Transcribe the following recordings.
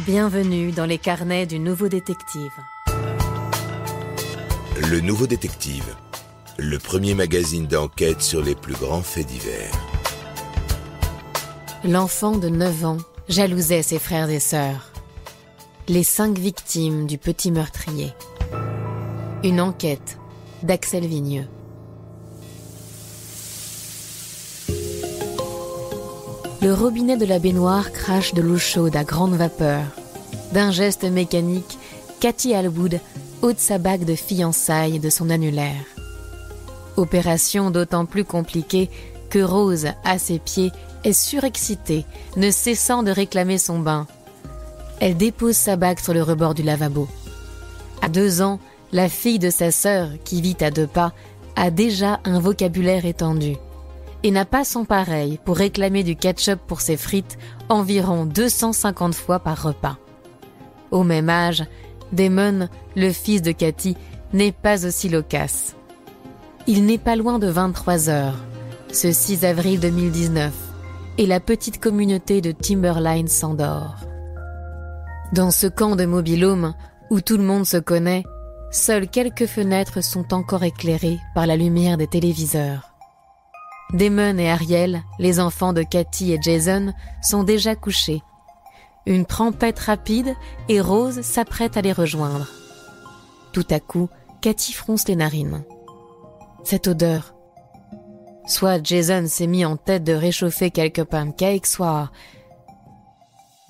Bienvenue dans les carnets du Nouveau Détective. Le Nouveau Détective, le premier magazine d'enquête sur les plus grands faits divers. L'enfant de 9 ans jalousait ses frères et sœurs. Les 5 victimes du petit meurtrier. Une enquête d'Axel Vigneux. Le robinet de la baignoire crache de l'eau chaude à grande vapeur. D'un geste mécanique, Cathy Alwood ôte sa bague de fiançailles de son annulaire. Opération d'autant plus compliquée que Rose, à ses pieds, est surexcitée, ne cessant de réclamer son bain. Elle dépose sa bague sur le rebord du lavabo. À 2 ans, la fille de sa sœur, qui vit à 2 pas, a déjà un vocabulaire étendu et n'a pas son pareil pour réclamer du ketchup pour ses frites environ 250 fois par repas. Au même âge, Damon, le fils de Cathy, n'est pas aussi loquace. Il n'est pas loin de 23 heures, ce 6 avril 2019, et la petite communauté de Timberline s'endort. Dans ce camp de mobil-home, où tout le monde se connaît, seules quelques fenêtres sont encore éclairées par la lumière des téléviseurs. Damon et Ariel, les enfants de Cathy et Jason, sont déjà couchés. Une trempette rapide et Rose s'apprête à les rejoindre. Tout à coup, Cathy fronce les narines. Cette odeur. Soit Jason s'est mis en tête de réchauffer quelques pancakes, soit...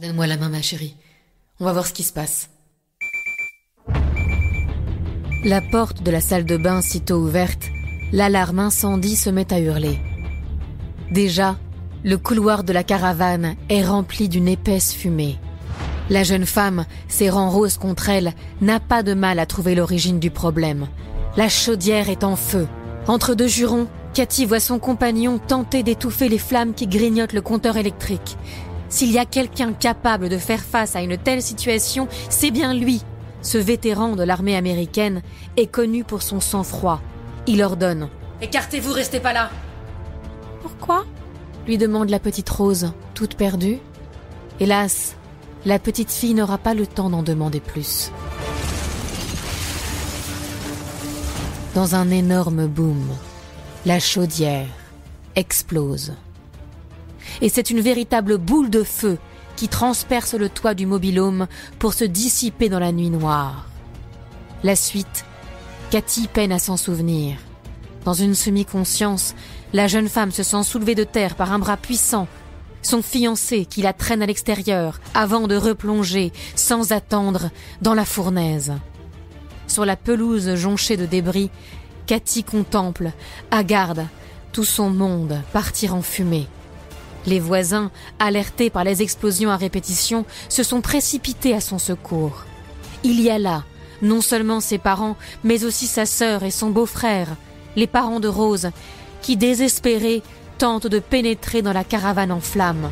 Donne-moi la main, ma chérie. On va voir ce qui se passe. La porte de la salle de bain sitôt ouverte, l'alarme incendie se met à hurler. Déjà, le couloir de la caravane est rempli d'une épaisse fumée. La jeune femme, serrant Rose contre elle, n'a pas de mal à trouver l'origine du problème. La chaudière est en feu. Entre 2 jurons, Cathy voit son compagnon tenter d'étouffer les flammes qui grignotent le compteur électrique. S'il y a quelqu'un capable de faire face à une telle situation, c'est bien lui. Ce vétéran de l'armée américaine est connu pour son sang-froid. Il ordonne « Écartez-vous, restez pas là !» « Pourquoi ?» lui demande la petite Rose, toute perdue. Hélas, la petite fille n'aura pas le temps d'en demander plus. Dans un énorme boom, la chaudière explose. Et c'est une véritable boule de feu qui transperce le toit du mobil-home pour se dissiper dans la nuit noire. La suite, Cathy peine à s'en souvenir. Dans une semi-conscience, la jeune femme se sent soulevée de terre par un bras puissant. Son fiancé qui la traîne à l'extérieur avant de replonger, sans attendre, dans la fournaise. Sur la pelouse jonchée de débris, Cathy contemple, hagarde, tout son monde partir en fumée. Les voisins, alertés par les explosions à répétition, se sont précipités à son secours. Il y a là, non seulement ses parents, mais aussi sa sœur et son beau-frère, les parents de Rose, qui, désespérés, tentent de pénétrer dans la caravane en flammes.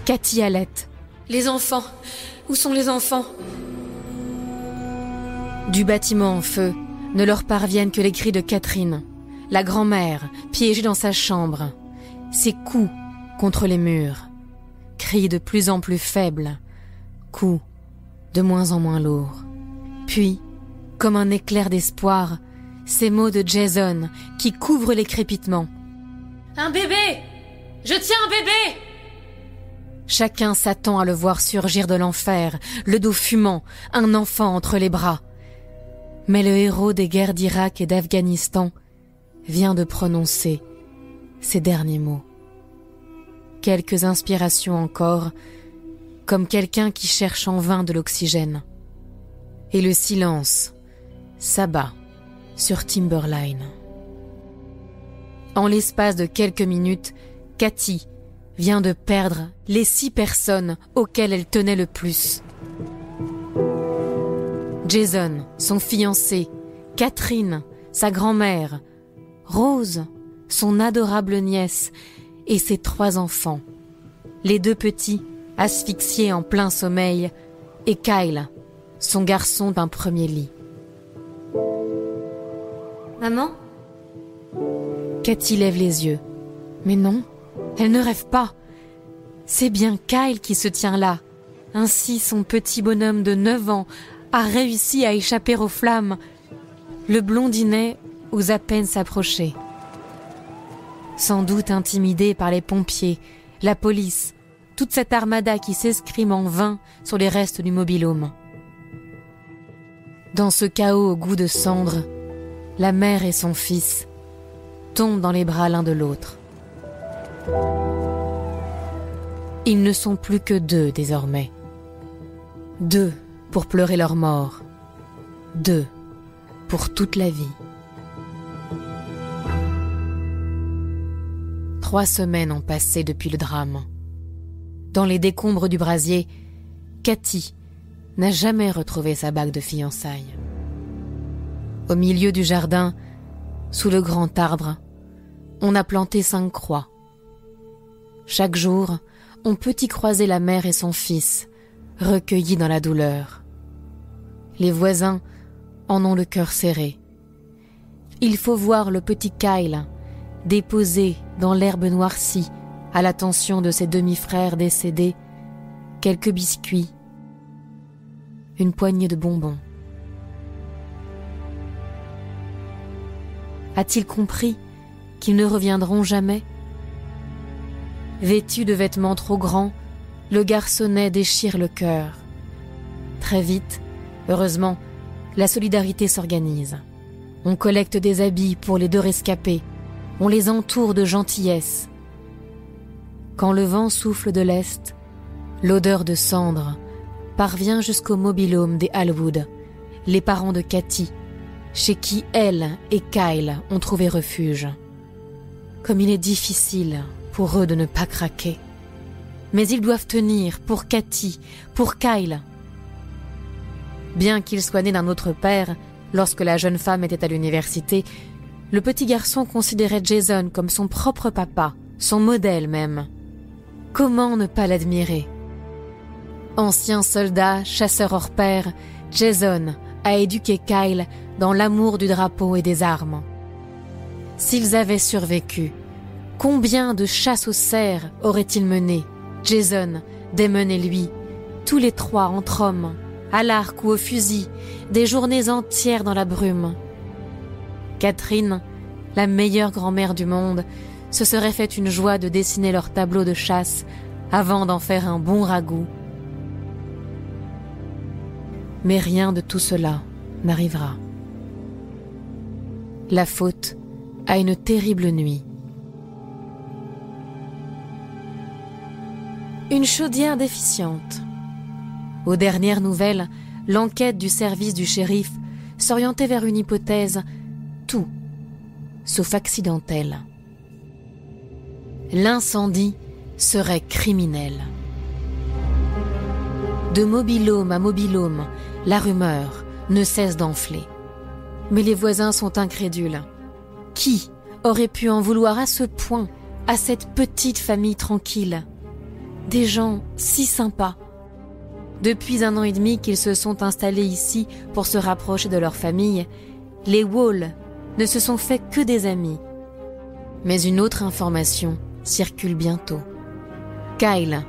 Cathy halète. « Les enfants! Où sont les enfants ?» Du bâtiment en feu ne leur parviennent que les cris de Catherine, la grand-mère, piégée dans sa chambre. Ses coups contre les murs. Cris de plus en plus faibles. Coups de moins en moins lourds. Puis, comme un éclair d'espoir, ces mots de Jason qui couvrent les crépitements. « Un bébé! Je tiens un bébé !» Chacun s'attend à le voir surgir de l'enfer, le dos fumant, un enfant entre les bras. Mais le héros des guerres d'Irak et d'Afghanistan vient de prononcer ces derniers mots. Quelques inspirations encore, comme quelqu'un qui cherche en vain de l'oxygène. Et le silence s'abat sur Timberline. En l'espace de quelques minutes, Cathy vient de perdre les 6 personnes auxquelles elle tenait le plus. Jason, son fiancé, Catherine, sa grand-mère, Rose, son adorable nièce, et ses 3 enfants. Les 2 petits, asphyxiés en plein sommeil, et Kyle, son garçon d'un premier lit. « Maman ?» Cathy lève les yeux. Mais non, elle ne rêve pas. C'est bien Kyle qui se tient là. Ainsi, son petit bonhomme de 9 ans a réussi à échapper aux flammes. Le blondinet ose à peine s'approcher. Sans doute intimidé par les pompiers, la police, toute cette armada qui s'escrime en vain sur les restes du mobil-home. Dans ce chaos au goût de cendre, la mère et son fils tombent dans les bras l'un de l'autre. Ils ne sont plus que 2 désormais. 2 pour pleurer leur mort. 2 pour toute la vie. 3 semaines ont passé depuis le drame. Dans les décombres du brasier, Cathy n'a jamais retrouvé sa bague de fiançailles. Au milieu du jardin, sous le grand arbre, on a planté 5 croix. Chaque jour, on peut y croiser la mère et son fils, recueillis dans la douleur. Les voisins en ont le cœur serré. Il faut voir le petit Kyle déposer dans l'herbe noircie, à l'attention de ses demi-frères décédés, quelques biscuits, une poignée de bonbons. A-t-il compris qu'ils ne reviendront jamais? Vêtu de vêtements trop grands, le garçonnet déchire le cœur. Très vite, heureusement, la solidarité s'organise. On collecte des habits pour les 2 rescapés. On les entoure de gentillesse. Quand le vent souffle de l'est, l'odeur de cendre parvient jusqu'au mobil-home des Hallwood, les parents de Cathy, chez qui elle et Kyle ont trouvé refuge. Comme il est difficile pour eux de ne pas craquer. Mais ils doivent tenir pour Cathy, pour Kyle. Bien qu'il soit né d'un autre père, lorsque la jeune femme était à l'université, le petit garçon considérait Jason comme son propre papa, son modèle même. Comment ne pas l'admirer? Ancien soldat, chasseur hors pair, Jason a éduqué Kyle dans l'amour du drapeau et des armes. S'ils avaient survécu, combien de chasses aux cerfs auraient-ils mené, Jason, Damon et lui, tous les 3 entre hommes, à l'arc ou au fusil, des journées entières dans la brume? Catherine, la meilleure grand-mère du monde, se serait fait une joie de dessiner leur tableau de chasse avant d'en faire un bon ragoût. Mais rien de tout cela n'arrivera. La faute à une terrible nuit. Une chaudière déficiente. Aux dernières nouvelles, l'enquête du service du shérif s'orientait vers une hypothèse tout sauf accidentelle. L'incendie serait criminel. De mobil-home à mobil-home, la rumeur ne cesse d'enfler. Mais les voisins sont incrédules. Qui aurait pu en vouloir à ce point à cette petite famille tranquille? Des gens si sympas. Depuis 1 an et demi qu'ils se sont installés ici pour se rapprocher de leur famille, les Wall ne se sont fait que des amis. Mais une autre information circule bientôt. Kyle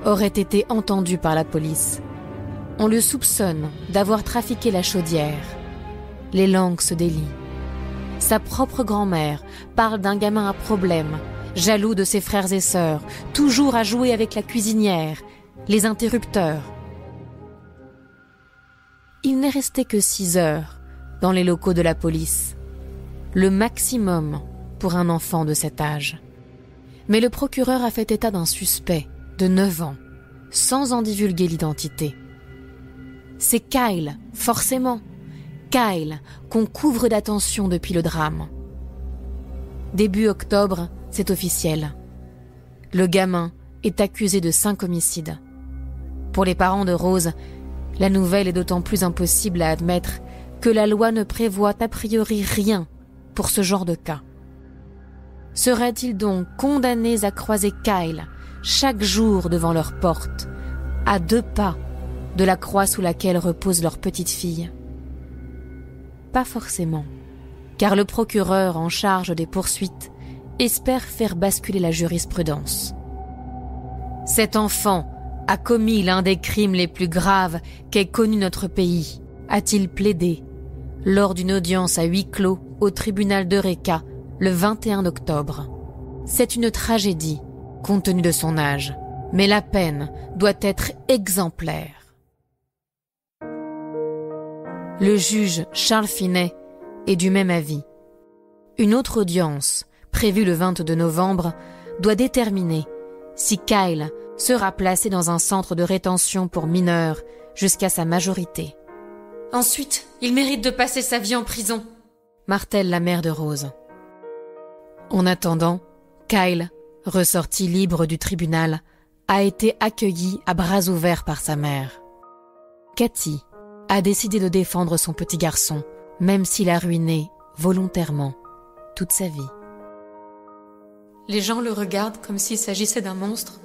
aurait été entendu par la police. On le soupçonne d'avoir trafiqué la chaudière. Les langues se délient. Sa propre grand-mère parle d'un gamin à problème, jaloux de ses frères et sœurs, toujours à jouer avec la cuisinière, les interrupteurs. Il n'est resté que 6 heures dans les locaux de la police. Le maximum pour un enfant de cet âge. Mais le procureur a fait état d'un suspect de 9 ans, sans en divulguer l'identité. C'est Kyle, forcément. Kyle, qu'on couvre d'attention depuis le drame. Début octobre, c'est officiel. Le gamin est accusé de 5 homicides. Pour les parents de Rose, la nouvelle est d'autant plus impossible à admettre que la loi ne prévoit a priori rien pour ce genre de cas. Seraient-ils donc condamnés à croiser Kyle chaque jour devant leur porte, à 2 pas de la croix sous laquelle repose leur petite fille? Pas forcément, car le procureur en charge des poursuites espère faire basculer la jurisprudence. Cet enfant a commis l'un des crimes les plus graves qu'ait connu notre pays, a-t-il plaidé lors d'une audience à huis clos au tribunal d'Eureka le 21 octobre. C'est une tragédie, compte tenu de son âge, mais la peine doit être exemplaire. Le juge Charles Finet est du même avis. Une autre audience, prévue le 22 novembre, doit déterminer si Kyle sera placé dans un centre de rétention pour mineurs jusqu'à sa majorité. Ensuite, il mérite de passer sa vie en prison, martèle la mère de Rose. En attendant, Kyle, ressorti libre du tribunal, a été accueilli à bras ouverts par sa mère. Cathy a décidé de défendre son petit garçon, même s'il a ruiné, volontairement, toute sa vie. Les gens le regardent comme s'il s'agissait d'un monstre,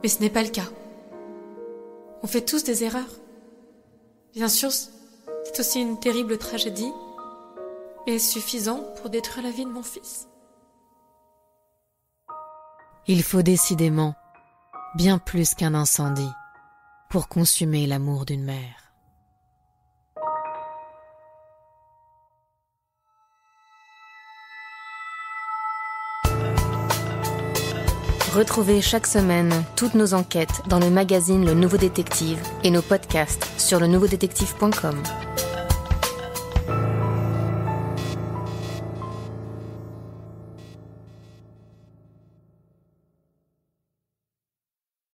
mais ce n'est pas le cas. On fait tous des erreurs. Bien sûr, c'est aussi une terrible tragédie, mais suffisant pour détruire la vie de mon fils. Il faut décidément bien plus qu'un incendie pour consumer l'amour d'une mère. Retrouvez chaque semaine toutes nos enquêtes dans le magazine Le Nouveau Détective et nos podcasts sur lenouveaudétective.com.